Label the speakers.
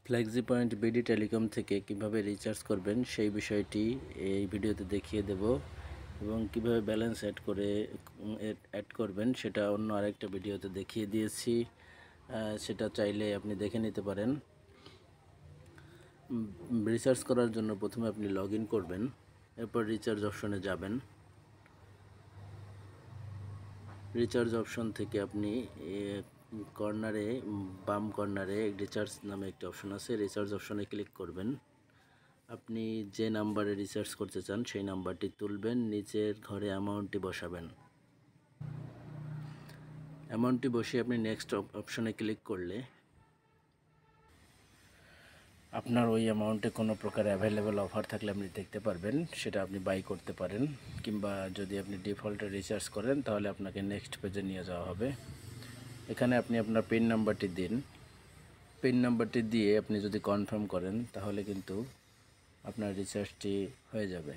Speaker 1: Flexi point BD telecom থেকে কিভাবে recharge করবেন সেই বিষয়টি এই ভিডিওতে দেখিয়ে দেব এবং কিভাবে ব্যালেন্স অ্যাড করবেন সেটা অন্য আরেকটা ভিডিওতে দেখিয়ে দিয়েছি। সেটা চাইলে আপনি দেখে নিতে পারেন। রিচার্জ করার জন্য প্রথমে আপনি লগ ইন করবেন, এরপর রিচার্জ অপশনে যাবেন। রিচার্জ অপশন থেকে আপনি কর্নারে বাম কর্নারে রিচার্জ নামে একটি অপশন আছে, রিচার্জ অপশনে ক্লিক করবেন। আপনি যে নাম্বারে রিচার্জ করতে চান সেই নাম্বারটি তুলবেন, নিচের ঘরে অ্যামাউন্টটি বসাবেন। অ্যামাউন্টটি বসিয়ে আপনি নেক্সট অপশনে ক্লিক করলে আপনার ওই অ্যামাউন্টে কোনো প্রকার অ্যাভেলেবেল অফার থাকলে আপনি দেখতে পারবেন, সেটা আপনি বাই করতে পারেন। কিংবা যদি আপনি ডিফল্টে রিচার্জ করেন তাহলে আপনাকে নেক্সট পেজে নিয়ে যাওয়া হবে। এখানে আপনি আপনার পিন নাম্বারটি দিন। পিন নাম্বারটি দিয়ে আপনি যদি কনফার্ম করেন তাহলে কিন্তু আপনার রিচার্জটি হয়ে যাবে।